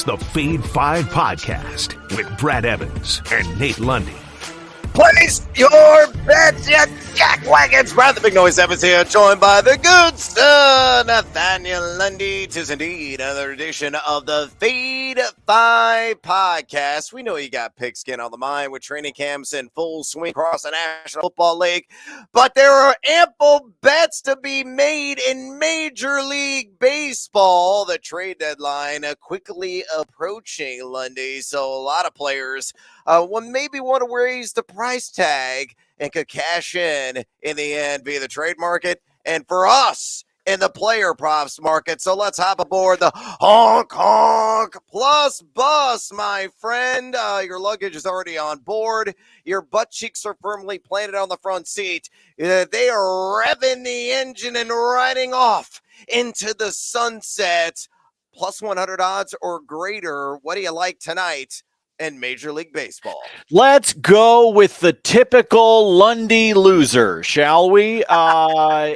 the Fade 5 podcast with Brad Evans and Nate Lundy. Place your bets, you jackwagons. Brad the Big Noise Evans here, joined by the good sir, Nathaniel Lundy. 'Tis indeed another edition of the Fade 5 podcast. We know you got pigskin on the mind with training camps in full swing across the National Football League, but there are ample bets to be made in Major League Baseball. The trade deadline quickly approaching, Lundy, so a lot of players maybe want to raise the price tag and could cash in the end via the trade market. And for us in the player props market, so let's hop aboard the honk honk plus bus, my friend. Your luggage is already on board. Your butt cheeks are firmly planted on the front seat. They are revving the engine and riding off into the sunset. Plus 100 odds or greater. What do you like tonight in Major League Baseball? Let's go with the typical Lundy loser, shall we? The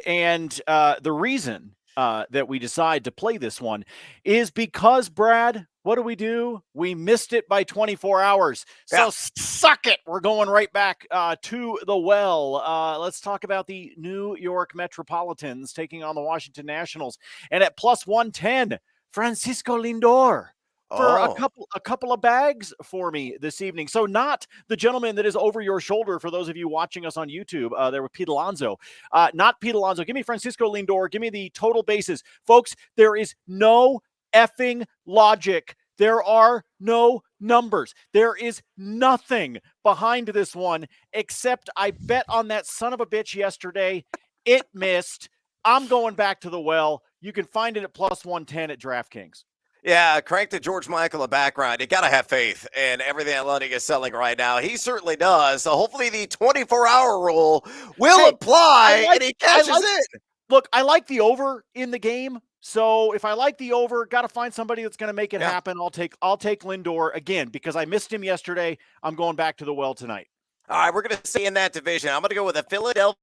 reason that we decide to play this one is because, Brad, what do? We missed it by 24 hours. So suck it. We're going right back to the well. Let's talk about the New York Metropolitans taking on the Washington Nationals. And at plus 110, Francisco Lindor for a couple of bags for me this evening. So not the gentleman that is over your shoulder for those of you watching us on YouTube. There were Pete Alonso. Not Pete Alonso. Give me Francisco Lindor. Give me the total bases. Folks, there is no effing logic. There are no numbers. There is nothing behind this one except I bet on that son of a bitch yesterday. It missed. I'm going back to the well. You can find it at plus 110 at DraftKings. Yeah, crank the George Michael in the background. You got to have faith in everything that Lundy is selling right now. He certainly does. So hopefully the 24-hour rule will apply and he cashes in. Look, I like the over in the game. So if I like the over, got to find somebody that's going to make it happen. I'll take Lindor again because I missed him yesterday. I'm going back to the well tonight. All right, we're going to stay in that division. I'm going to go with a Philadelphia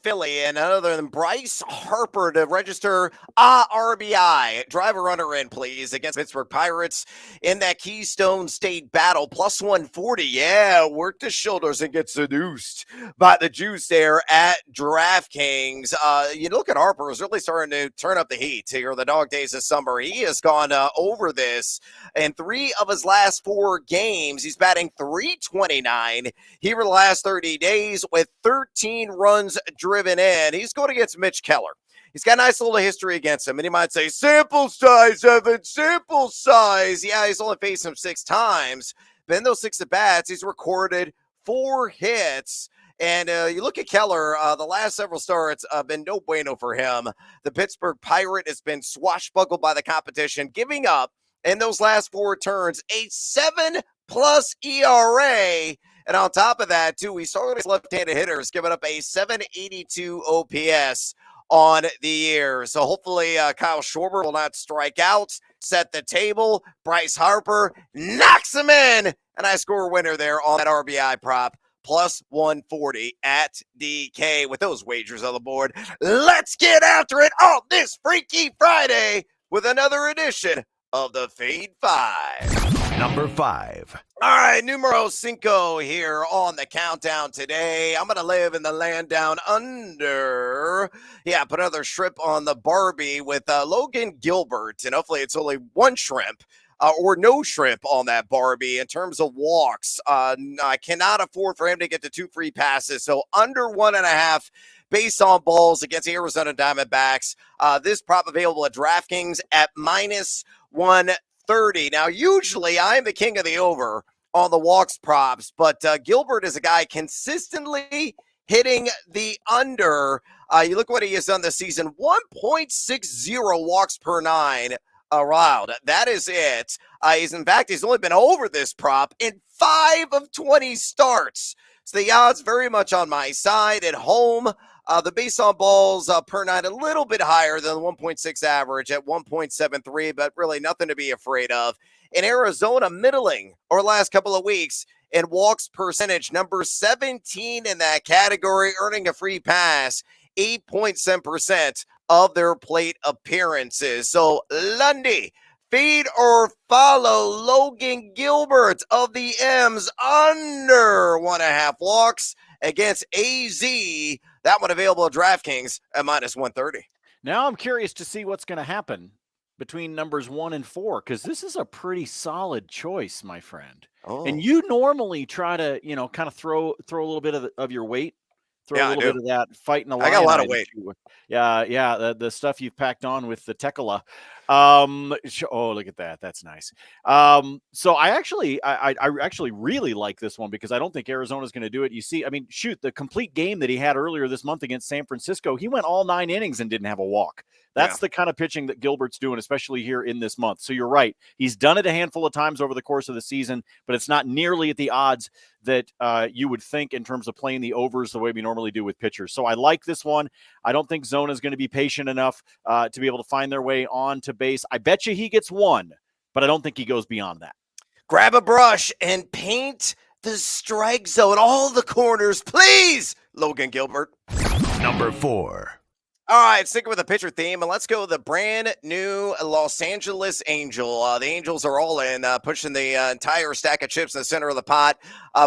Philly and other than Bryce Harper to register RBI. Drive a runner in, please, against Pittsburgh Pirates in that Keystone State battle. Plus 140. Yeah, work the shoulders and get seduced by the juice there at DraftKings. You look at Harper, is really starting to turn up the heat here the dog days of summer. He has gone over this in 3 of his last 4 games. He's batting .329 here in the last 30 days with 13 runs driven in. He's going against Mitch Keller. He's got a nice little history against him. And he might say, sample size, Evan, sample size. Yeah, he's only faced him 6 times. But in those 6 at-bats, he's recorded 4 hits. And you look at Keller, the last several starts have been no bueno for him. The Pittsburgh Pirate has been swashbuckled by the competition, giving up in those last 4 turns a 7+ ERA. And on top of that, too, we saw his left-handed hitters giving up a 782 OPS on the year. So hopefully Kyle Schwarber will not strike out, set the table. Bryce Harper knocks him in. And I score a winner there on that RBI prop. Plus 140 at DK with those wagers on the board. Let's get after it on this Freaky Friday with another edition of the Fade 5. Number 5. All right, numero 5 here on the countdown today. I'm going to live in the land down under. Yeah, put another shrimp on the Barbie with Logan Gilbert. And hopefully it's only 1 shrimp or no shrimp on that Barbie. In terms of walks, I cannot afford for him to get the 2 free passes. So under 1.5 base on balls against the Arizona Diamondbacks. This prop available at DraftKings at minus 130. Now, usually I'm the king of the over on the walks props, but Gilbert is a guy consistently hitting the under. You look what he has done this season, 1.60 walks per 9 around. That is it. He's only been over this prop in 5 of 20 starts. So the odds very much on my side at home. The base on balls per 9 a little bit higher than the 1.6 average at 1.73, but really nothing to be afraid of. In Arizona, middling over the last couple of weeks in walks percentage, number 17 in that category, earning a free pass, 8.7% of their plate appearances. So Lundy, Feed or follow Logan Gilbert of the M's under 1.5 walks against AZ. That one available at DraftKings at -130. Now I'm curious to see what's going to happen between numbers 1 and 4, because this is a pretty solid choice, my friend. Oh. And you normally try to, kind of throw a little bit of your weight, throw a little bit of that fighting the lion. I got a lot of weight. Yeah, the stuff you've packed on with the tequila. Oh, look at that. That's nice. So I actually really like this one because I don't think Arizona's going to do it. You see, I mean, shoot, the complete game that he had earlier this month against San Francisco, he went all 9 innings and didn't have a walk. That's the kind of pitching that Gilbert's doing, especially here in this month. So you're right. He's done it a handful of times over the course of the season, but it's not nearly at the odds that you would think in terms of playing the overs the way we normally do with pitchers. So I like this one. I don't think Zona is going to be patient enough to be able to find their way on to base. I bet you he gets 1, but I don't think he goes beyond that. Grab a brush and paint the strike zone, all the corners, please, Logan Gilbert. Number 4. All right, sticking with the pitcher theme, and let's go with the brand new Los Angeles Angel. The Angels are all in, pushing the entire stack of chips in the center of the pot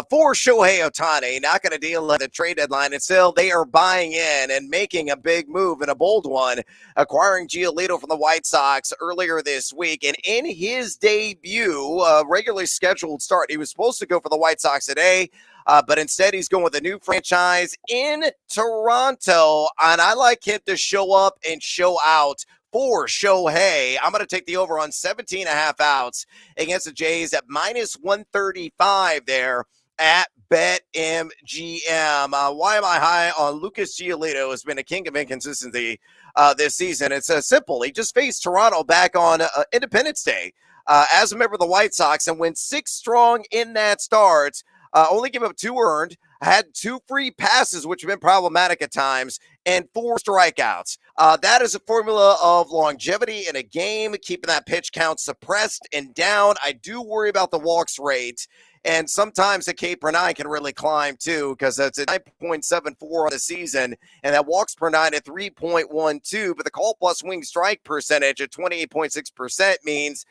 for Shohei Ohtani. Not going to deal at the trade deadline, and still they are buying in and making a big move and a bold one, acquiring Giolito from the White Sox earlier this week. And in his debut, regularly scheduled start, he was supposed to go for the White Sox today. But instead, he's going with a new franchise in Toronto. And I like him to show up and show out for Shohei. I'm going to take the over on 17.5 outs against the Jays at -135 there at BetMGM. Why am I high on Lucas Giolito? Has been a king of inconsistency this season. It's simple. He just faced Toronto back on Independence Day as a member of the White Sox and went 6 strong in that start. Only gave up 2 earned, had 2 free passes, which have been problematic at times, and 4 strikeouts. That is a formula of longevity in a game, keeping that pitch count suppressed and down. I do worry about the walks rate, and sometimes the K per 9 can really climb too, because it's a 9.74 on the season, and that walks per 9 at 3.12, but the call plus swing strike percentage at 28.6% means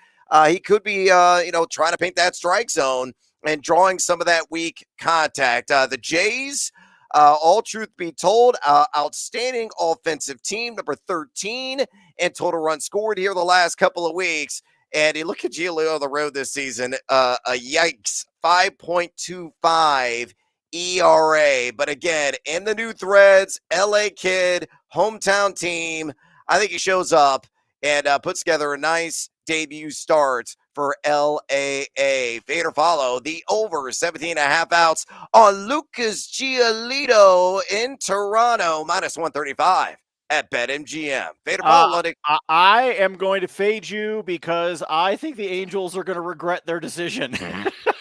he could be, trying to paint that strike zone and drawing some of that weak contact. The Jays, all truth be told, outstanding offensive team, number 13 in total runs scored here the last couple of weeks. And you look at Giolito on the road this season, yikes, 5.25 ERA. But again, in the new threads, LA kid, hometown team, I think he shows up and puts together a nice debut start for LAA. Fade or follow the over 17.5 outs on Lucas Giolito in Toronto, -135 at BetMGM. Fade or follow, Lundy. I am going to fade you because I think the Angels are going to regret their decision.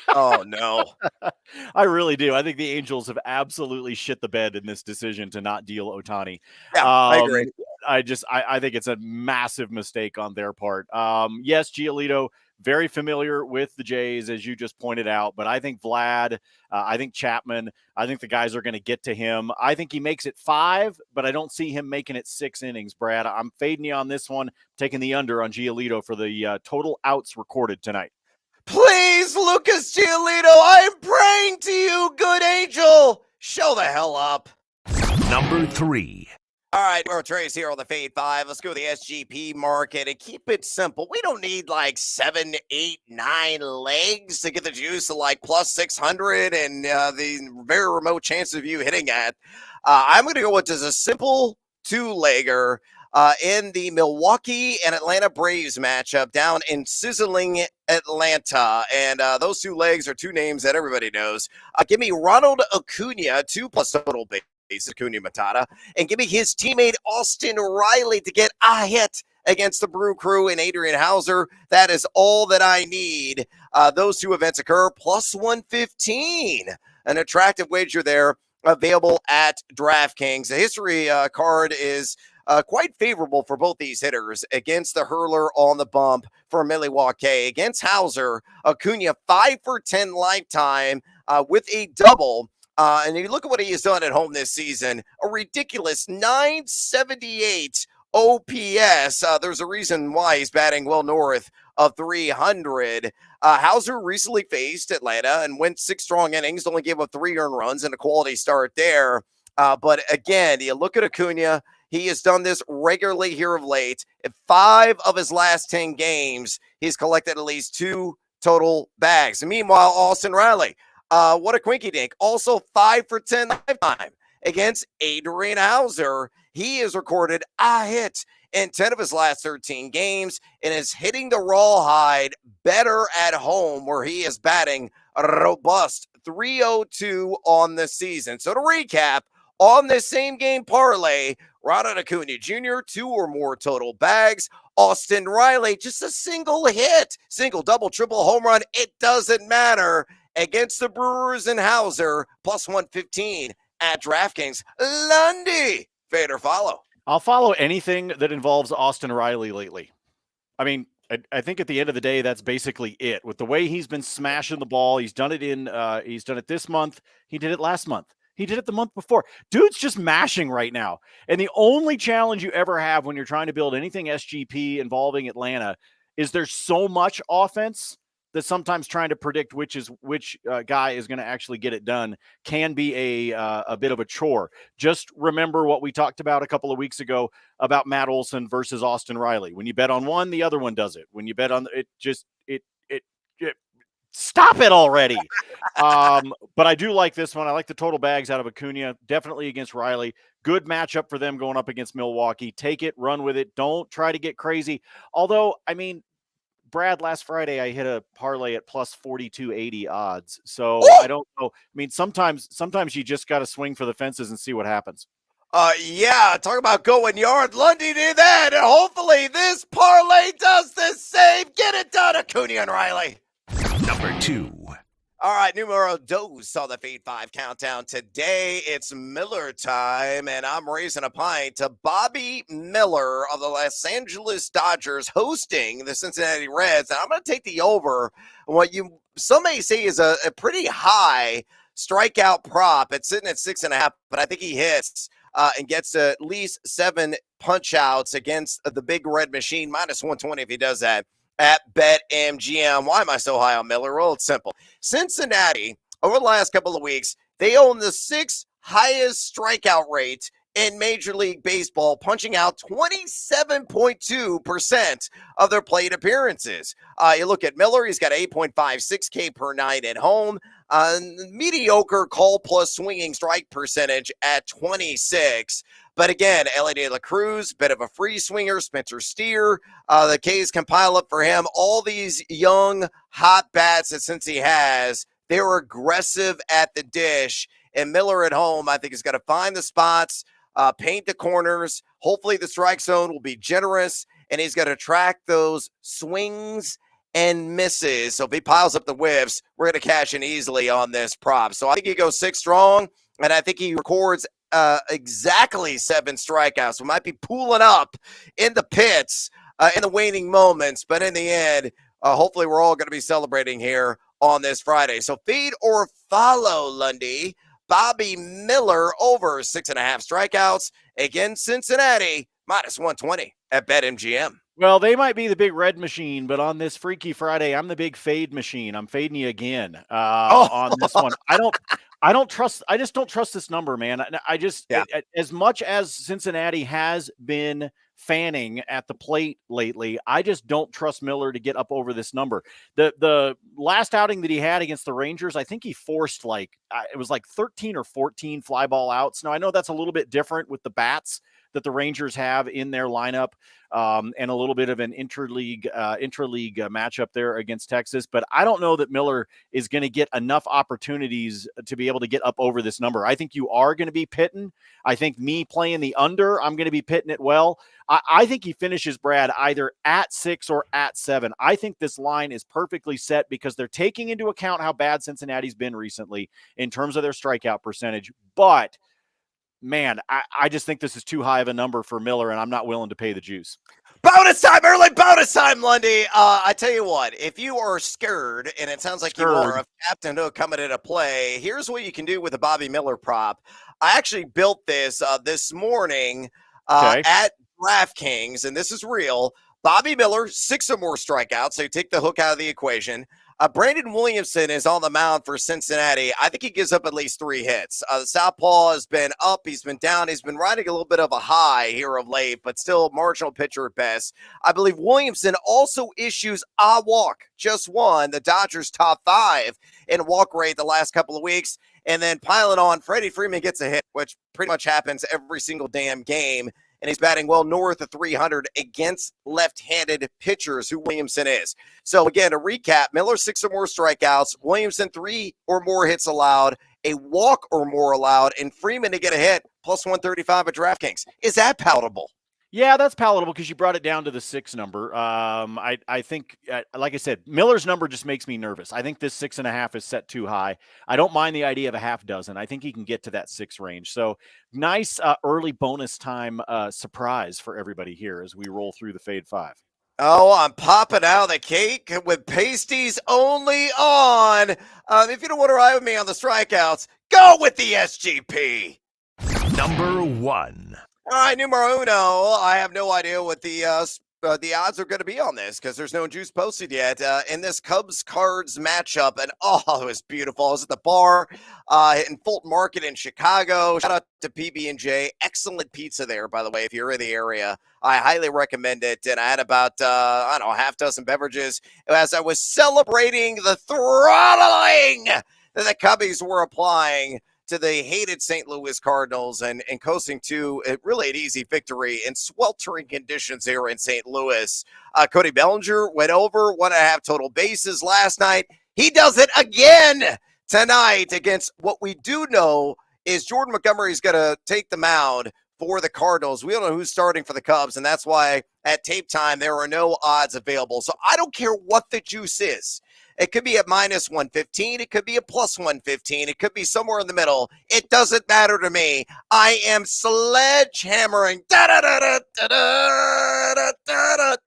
Oh, no. I really do. I think the Angels have absolutely shit the bed in this decision to not deal Ohtani. Yeah, I agree. I think it's a massive mistake on their part. Yes, Giolito, very familiar with the Jays, as you just pointed out, but I think Vlad, I think Chapman, I think the guys are going to get to him. I think he makes it 5, but I don't see him making it 6 innings, Brad. I'm fading you on this one, taking the under on Giolito for the total outs recorded tonight. Please, Lucas Giolito, I am praying to you, good angel. Show the hell up. Number 3. All right, we're Trace here on the Fade 5. Let's go to the SGP market and keep it simple. We don't need like 7, 8, 9 legs to get the juice to like plus 600 and the very remote chance of you hitting at. I'm going to go with just a simple 2-legger in the Milwaukee and Atlanta Braves matchup down in sizzling Atlanta. And those 2 legs are 2 names that everybody knows. Give me Ronald Acuna, 2+ total base. Acuna Matata, and give me his teammate Austin Riley to get a hit against the Brew Crew and Adrian Hauser. That is all that I need. Those 2 events occur plus 115. An attractive wager there available at DraftKings. The history card is quite favorable for both these hitters. Against the hurler on the bump for Milwaukee. Against Hauser, Acuna 5 for 10 lifetime with a double. And you look at what he has done at home this season, a ridiculous 978 OPS. There's a reason why he's batting well north of 300. Hauser recently faced Atlanta and went 6 strong innings, only gave up 3 earned runs and a quality start there. But again, you look at Acuna, he has done this regularly here of late. In 5 of his last 10 games, he's collected at least 2 total bags. And meanwhile, Austin Riley, what a quinky dink. Also 5 for 10 lifetime against Adrian Hauser. He has recorded a hit in 10 of his last 13 games and is hitting the rawhide better at home, where he is batting a robust 302 on the season. So to recap, on this same game parlay, Ronald Acuna Jr., 2 or more total bags. Austin Riley, just a single hit, single, double, triple, home run. It doesn't matter against the Brewers and Hauser, plus 115 at DraftKings. Lundy, fade or follow? I'll follow anything that involves Austin Riley lately. I mean, I think at the end of the day, that's basically it. With the way he's been smashing the ball, he's done it this month. He did it last month. He did it the month before. Dude's just mashing right now. And the only challenge you ever have when you're trying to build anything SGP involving Atlanta is there's so much offense that sometimes trying to predict which guy is going to actually get it done can be a bit of a chore. Just remember what we talked about a couple of weeks ago about Matt Olson versus Austin Riley. When you bet on one, the other one does it. When you bet on it, stop it already. But I do like this one. I like the total bags out of Acuna, definitely against Riley. Good matchup for them going up against Milwaukee. Take it, run with it. Don't try to get crazy. Although, I mean, Brad, last Friday I hit a parlay at plus 4280 odds. So I don't know. I mean, sometimes you just got to swing for the fences and see what happens. Yeah, talk about going yard. Lundy did that, and hopefully this parlay does the same. Get it done, Acuna and Riley. Number 2. All right, numero dos on the Fade 5 countdown. Today, it's Miller time, and I'm raising a pint to Bobby Miller of the Los Angeles Dodgers hosting the Cincinnati Reds. And I'm going to take the over. What some may say is a pretty high strikeout prop. It's sitting at 6.5, but I think he hits and gets at least 7 punch outs against the big red machine, minus 120 if he does that. At BetMGM. Why am I so high on Miller? Well, it's simple. Cincinnati, over the last couple of weeks, they own the 6th highest strikeout rate in Major League Baseball, punching out 27.2% of their plate appearances. You look at Miller, he's got 8.56 K per night at home. Mediocre call plus swinging strike percentage at 26. But again, Ellie De La Cruz, bit of a free swinger, Spencer Steer. The K's can pile up for him. All these young, hot bats that since he has, they're aggressive at the dish. And Miller at home, I think, is going to find the spots, paint the corners. Hopefully the strike zone will be generous, and he's going to track those swings and misses. So if he piles up the whiffs, we're going to cash in easily on this prop. So I think he goes 6 strong, and I think he records exactly 7 strikeouts. We might be pooling up in the pits in the waning moments, but in the end, hopefully we're all going to be celebrating here on this Friday. So feed or follow, Lundy. Bobby Miller over 6.5 strikeouts against Cincinnati, minus 120 at BetMGM. Well, they might be the big red machine, but on this Freaky Friday, I'm the big fade machine. I'm fading you again on this one. I just don't trust this number, man. As much as Cincinnati has been fanning at the plate lately, I just don't trust Miller to get up over this number. The last outing that he had against the Rangers, I think he forced it was 13 or 14 fly ball outs. Now, I know that's a little bit different with the bats that the Rangers have in their lineup, and a little bit of an intra-league matchup there against Texas. But I don't know that Miller is going to get enough opportunities to be able to get up over this number. I think you are going to be pitting. I think me playing the under, I'm going to be pitting it well. I think he finishes, Brad, either at 6 or at 7. I think this line is perfectly set because they're taking into account how bad Cincinnati's been recently in terms of their strikeout percentage. But man, I just think this is too high of a number for Miller, and I'm not willing to pay the juice. Bonus time, early bonus time, Lundy. I tell you what, if you are scared, and it sounds like you are, of Captain Hook coming into play, here's what you can do with the Bobby Miller prop. I actually built this this morning at DraftKings, and this is real. Bobby Miller, 6 or more strikeouts, so you take the hook out of the equation. Brandon Williamson is on the mound for Cincinnati. I think he gives up at least 3 hits. The southpaw has been up, he's been down, he's been riding a little bit of a high here of late, but still marginal pitcher at best. I believe Williamson also issues a walk, just one, the Dodgers' top 5 in walk rate the last couple of weeks. And then piling on, Freddie Freeman gets a hit, which pretty much happens every single damn game. And he's batting well north of 300 against left-handed pitchers, who Williamson is. So, again, to recap, Miller 6 or more strikeouts, Williamson 3 or more hits allowed, a walk or more allowed, and Freeman to get a hit, plus 135 at DraftKings. Is that palatable? Yeah, that's palatable because you brought it down to the 6 number. I think, like I said, Miller's number just makes me nervous. I think this 6.5 is set too high. I don't mind the idea of a half dozen. I think he can get to that 6 range. So nice early bonus time surprise for everybody here as we roll through the Fade 5. Oh, I'm popping out the cake with pasties only on. If you don't want to ride with me on the strikeouts, go with the SGP. Number 1. All right, numero uno. I have no idea what the odds are going to be on this because there's no juice posted yet. In this Cubs-Cards matchup, and it was beautiful. I was at the bar in Fulton Market in Chicago. Shout out to PB&J. Excellent pizza there, by the way, if you're in the area. I highly recommend it. And I had about, a half dozen beverages as I was celebrating the throttling that the Cubbies were applying to the hated St. Louis Cardinals and coasting to really an easy victory in sweltering conditions here in St. Louis. Cody Bellinger went over 1.5 total bases last night. He does it again tonight against what we do know is Jordan Montgomery is going to take the mound for the Cardinals. We don't know who's starting for the Cubs, and that's why at tape time there are no odds available. So I don't care what the juice is. It could be at minus 115. It could be a plus 115. It could be somewhere in the middle. It doesn't matter to me. I am sledgehammering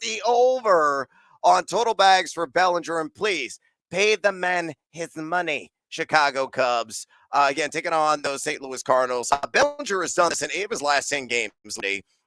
the over on total bags for Bellinger. And please pay the man his money, Chicago Cubs. Again, taking on those St. Louis Cardinals. Bellinger has done this in 8 of his last 10 games.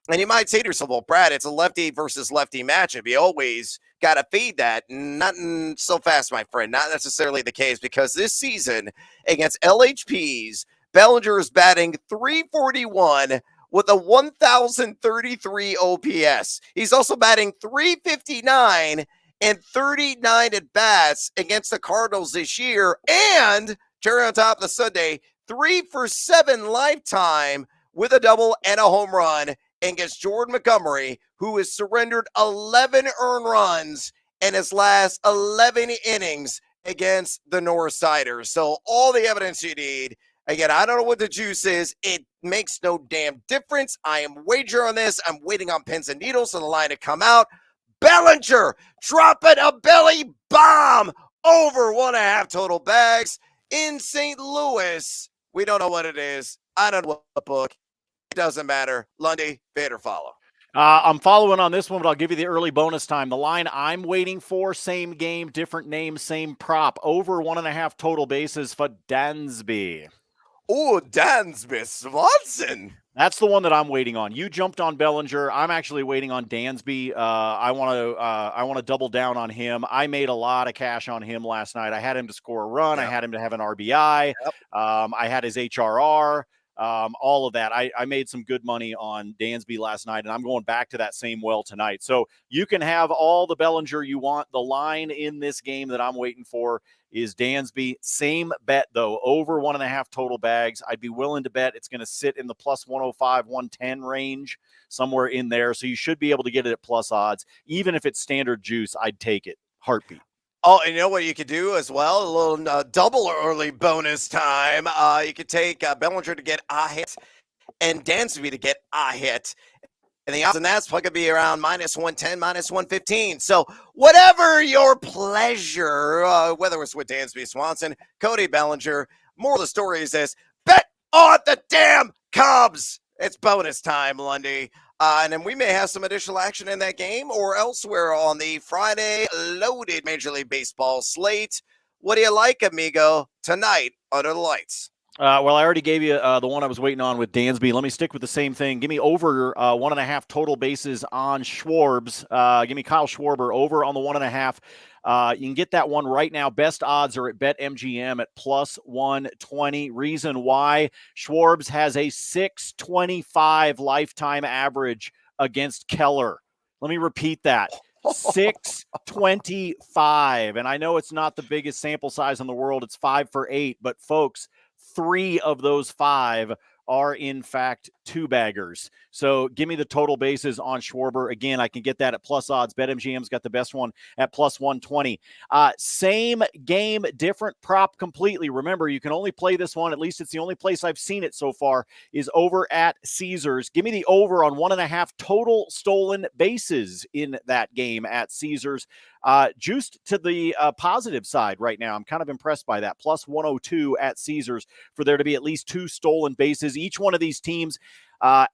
And you might say to yourself, well, Brad, it's a lefty versus lefty matchup. You always got to feed that. Not so fast, my friend. Not necessarily the case because this season against LHPs, Bellinger is batting .341 with a 1,033 OPS. He's also batting .359 and 39 at-bats against the Cardinals this year. And, cherry on top of the Sunday, 3 for 7 lifetime with a double and a home run against Jordan Montgomery, who has surrendered 11 earned runs in his last 11 innings against the Northsiders. So all the evidence you need. Again, I don't know what the juice is. It makes no damn difference. I am wagering on this. I'm waiting on pins and needles for the line to come out. Bellinger dropping a belly bomb over 1.5 total bags in St. Louis. We don't know what it is. I don't know what book. It doesn't matter. Lundy, fade or follow. I'm following on this one, but I'll give you the early bonus time. The line I'm waiting for, same game, different name, same prop. Over 1.5 total bases for Dansby. Oh, Dansby Swanson. That's the one that I'm waiting on. You jumped on Bellinger. I'm actually waiting on Dansby. I want to double down on him. I made a lot of cash on him last night. I had him to score a run. Yep. I had him to have an RBI. Yep. I had his HRR. All of that. I made some good money on Dansby last night, and I'm going back to that same well tonight. So you can have all the Bellinger you want. The line in this game that I'm waiting for is Dansby. Same bet, though, over 1.5 total bags. I'd be willing to bet it's going to sit in the plus 105, 110 range, somewhere in there. So you should be able to get it at plus odds. Even if it's standard juice, I'd take it. Heartbeat. Oh, and you know what you could do as well? A little double early bonus time. You could take Bellinger to get a hit and Dansby to get a hit. And the odds on that's probably going to be around minus 110, minus 115. So whatever your pleasure, whether it's with Dansby Swanson, Cody Bellinger, moral of the story is this: bet on the damn Cubs. It's bonus time, Lundy. And then we may have some additional action in that game or elsewhere on the Friday loaded Major League Baseball slate. What do you like, amigo, tonight under the lights? Well, I already gave you the one I was waiting on with Dansby. Let me stick with the same thing. Give me over 1.5 total bases on Schwarb's. Give me Kyle Schwarber over on the 1.5. You can get that one right now. Best odds are at BetMGM at plus 120. Reason why Schwarb's has a 625 lifetime average against Keller. Let me repeat that. 625. And I know it's not the biggest sample size in the world. It's 5 for 8. But folks, 3 of those 5 are in fact 2-baggers. So give me the total bases on Schwarber. Again, I can get that at plus odds. BetMGM's got the best one at plus 120. Same game, different prop completely. Remember, you can only play this one, at least it's the only place I've seen it so far, is over at Caesars. Give me the over on 1.5 total stolen bases in that game at Caesars. Juiced to the positive side right now. I'm kind of impressed by that. Plus 102 at Caesars for there to be at least 2 stolen bases. Each one of these teams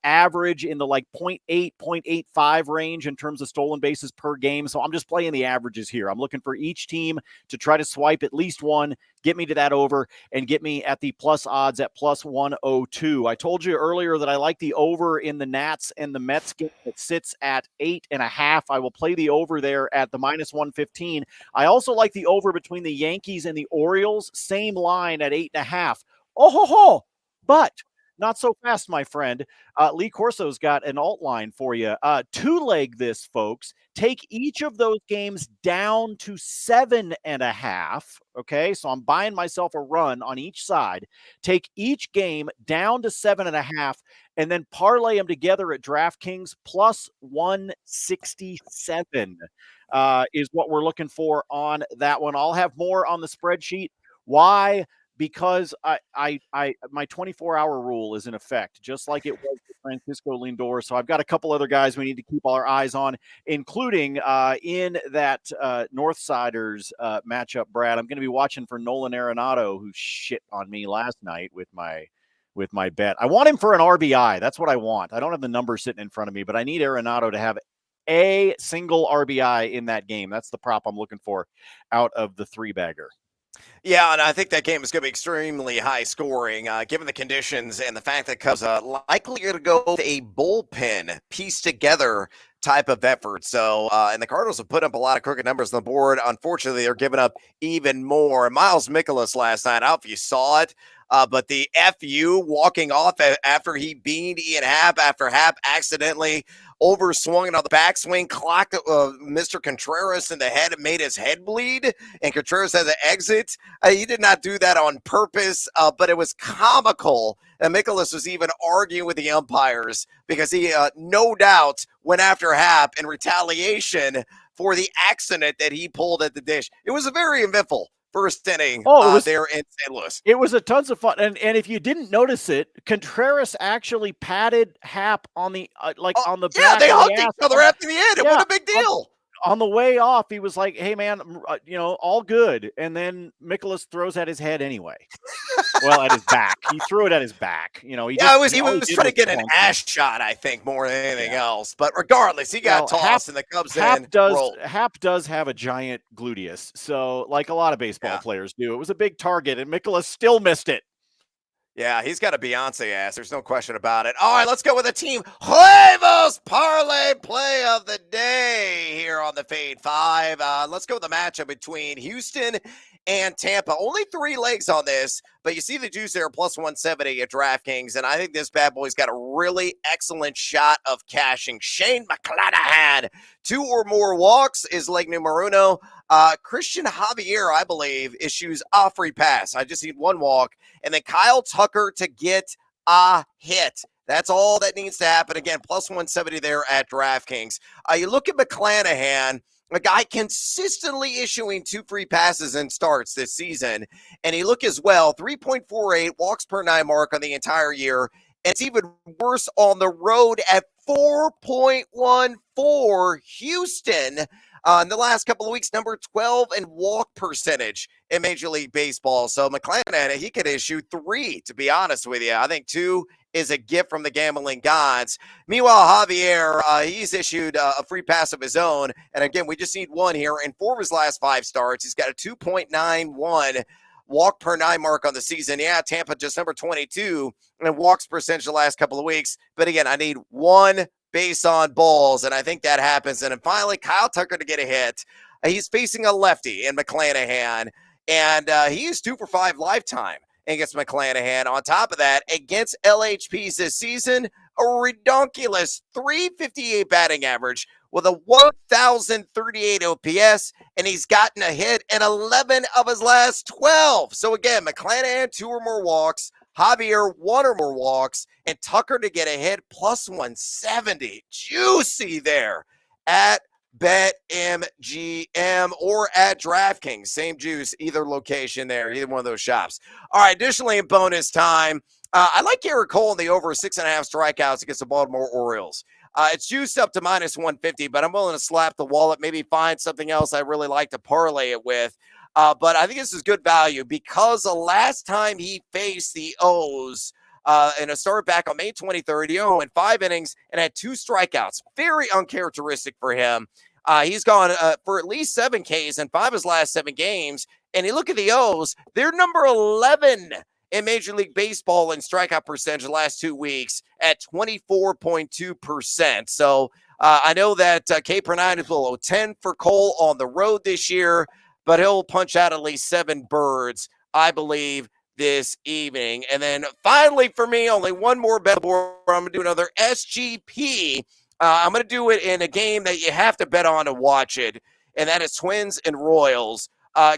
average in the 0.8, 0.85 range in terms of stolen bases per game. So I'm just playing the averages here. I'm looking for each team to try to swipe at least one, get me to that over, and get me at the plus odds at plus 102. I told you earlier that I like the over in the Nats and the Mets game. It sits at 8.5. I will play the over there at the minus 115. I also like the over between the Yankees and the Orioles. Same line at 8.5. Oh ho ho! But not so fast, my friend. Lee Corso's got an alt line for you. 2-leg this, folks. Take each of those games down to 7.5. Okay, so I'm buying myself a run on each side. Take each game down to 7.5, and then parlay them together at DraftKings plus 167 is what we're looking for on that one. I'll have more on the spreadsheet. Why? Because my 24-hour rule is in effect, just like it was with Francisco Lindor. So I've got a couple other guys we need to keep our eyes on, including in that Northsiders matchup, Brad. I'm going to be watching for Nolan Arenado, who shit on me last night with my bet. I want him for an RBI. That's what I want. I don't have the number sitting in front of me, but I need Arenado to have a single RBI in that game. That's the prop I'm looking for out of the 3-bagger. Yeah, and I think that game is going to be extremely high scoring, given the conditions and the fact that Cubs are likely going to go with a bullpen piece together type of effort. So, and the Cardinals have put up a lot of crooked numbers on the board. Unfortunately, they're giving up even more. Miles Mikolas last night, I don't know if you saw it, but the FU walking off after he beamed Ian Happ after Happ accidentally overswung on the backswing, clocked Mr. Contreras in the head and made his head bleed, and Contreras has an exit. He did not do that on purpose, but it was comical. And Mikolas was even arguing with the umpires because he, no doubt, went after Happ in retaliation for the accident that he pulled at the dish. It was a very eventful first inning there in St. Louis. It was a tons of fun. And if you didn't notice it, Contreras actually patted Happ on the on the back. Yeah, they hugged each other after the end. It was a big deal. On the way off, he was like, hey, man, all good. And then Mikolas throws at his head anyway. Well, at his back. He threw it at his back. He was trying to get an ash shot, I think, more than anything else. But regardless, he got tossed and the Cubs Happ does have a giant gluteus. So, like a lot of baseball players do, it was a big target, and Mikolas still missed it. Yeah, he's got a Beyonce ass. There's no question about it. All right, let's go with the Team Huevos Parlay Play of the Day here on the Fade 5. Let's go with the matchup between Houston and Tampa. Only 3 legs on this, but you see the juice there, plus 170 at DraftKings, and I think this bad boy's got a really excellent shot of cashing. Shane McClanahan, 2 or more walks is leg numero uno. Christian Javier, I believe, issues a free pass. I just need 1 walk. And then Kyle Tucker to get a hit. That's all that needs to happen. Again, plus 170 there at DraftKings. You look at McClanahan, a guy consistently issuing 2 free passes and starts this season. And he look as well, 3.48 walks per 9 mark on the entire year. And it's even worse on the road at 4.14. Houston, in the last couple of weeks, number 12 in walk percentage in Major League Baseball. So McClanahan, he could issue 3, to be honest with you. I think 2 is a gift from the gambling gods. Meanwhile, Javier, he's issued a free pass of his own. And again, we just need 1 here. In 4 of his last 5 starts, he's got a 2.91 walk per 9 mark on the season. Yeah, Tampa just number 22 and walks percentage the last couple of weeks. But again, I need one base on balls, and I think that happens. And then finally, Kyle Tucker to get a hit. He's facing a lefty in McClanahan, and he is 2 for 5 lifetime against McClanahan. On top of that, against LHPs this season, a redonkulous 358 batting average with a 1,038 OPS, and he's gotten a hit in 11 of his last 12. So again, McClanahan 2 or more walks, Javier 1 or more walks, and Tucker to get a hit plus 170. Juicy there at BetMGM or at DraftKings. Same juice, either location there, either one of those shops. All right, additionally in bonus time, I like Garrett Cole in the over 6.5 strikeouts against the Baltimore Orioles. It's juiced up to minus 150, but I'm willing to slap the wallet, maybe find something else I really like to parlay it with. But I think this is good value because the last time he faced the O's in a start back on May 23rd, he went 5 innings and had 2 strikeouts. Very uncharacteristic for him. He's gone for at least 7 Ks in 5 of his last 7 games. And you look at the O's, they're number 11 in Major League Baseball in strikeout percentage the last 2 weeks at 24.2%. So I know that K per 9 is below 10 for Cole on the road this year, but he'll punch out at least 7 birds, I believe, this evening. And then finally for me, only one more bet board. I'm going to do another SGP. I'm going to do it in a game that you have to bet on to watch it, and that is Twins and Royals.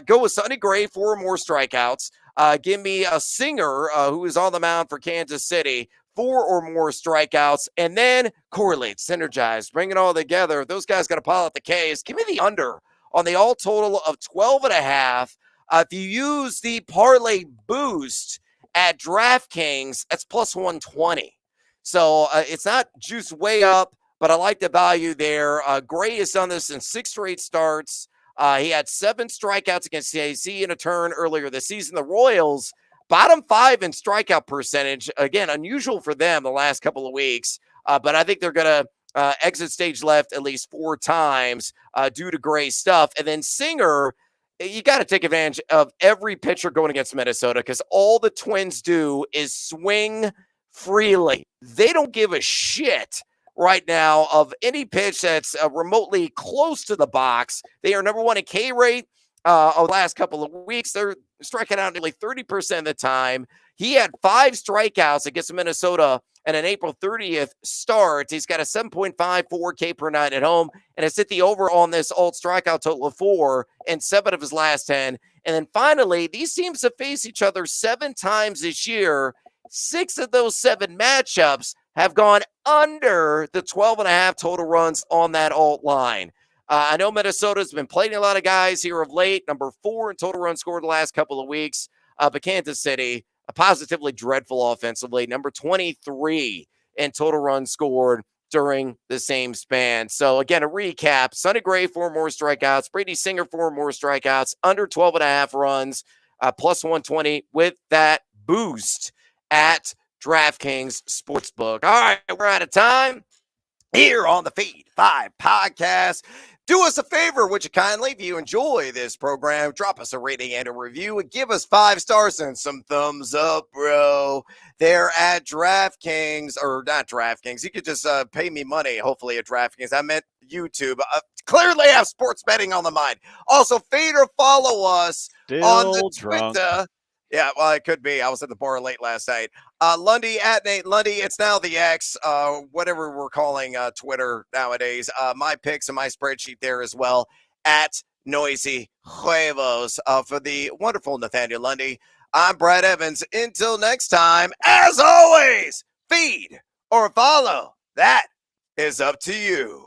Go with Sonny Gray, 4 or more strikeouts. Give me a Singer who is on the mound for Kansas City, 4 or more strikeouts, and then correlate, synergize, bring it all together. If those guys got to pile out the Ks, give me the under on the all total of 12.5. If you use the parlay boost at DraftKings, that's plus 120. So it's not juiced way up, but I like the value there. Gray has done this in 6 straight starts. He had 7 strikeouts against CAC in a turn earlier this season. The Royals, bottom 5 in strikeout percentage. Again, unusual for them the last couple of weeks. But I think they're going to exit stage left at least 4 times due to Gray stuff. And then Singer, you got to take advantage of every pitcher going against Minnesota because all the Twins do is swing freely. They don't give a shit right now of any pitch that's remotely close to the box. They are number 1 in K rate over the last couple of weeks. They're striking out nearly 30% of the time. He had 5 strikeouts against Minnesota in an April 30th start. He's got a 7.54 K per 9 at home, and it's hit the over on this alt strikeout total of 4 in 7 of his last 10. And then finally, these teams have faced each other 7 times this year. 6 of those 7 matchups have gone under the 12.5 total runs on that alt line. I know Minnesota's been playing a lot of guys here of late, number 4 in total runs scored the last couple of weeks. But Kansas City, positively dreadful offensively, number 23 in total runs scored during the same span. So again, a recap: Sonny Gray, 4 more strikeouts, Brady Singer, 4 more strikeouts, under 12.5 runs, plus 120 with that boost at DraftKings Sportsbook. All right, we're out of time here on the Feed 5 podcast. Do us a favor, would you kindly, if you enjoy this program, drop us a rating and a review and give us 5 stars and some thumbs up, bro. They're at DraftKings, or not DraftKings. You could just pay me money, hopefully, at DraftKings. I meant YouTube. Clearly have sports betting on the mind. Also, fade or follow us on the Twitter. Yeah, well, it could be. I was at the bar late last night. Lundy at Nate Lundy. It's now the X, whatever we're calling Twitter nowadays. My picks and my spreadsheet there as well at Noisy Huevos for the wonderful Nathaniel Lundy. I'm Brad Evans. Until next time, as always, feed or follow. That is up to you.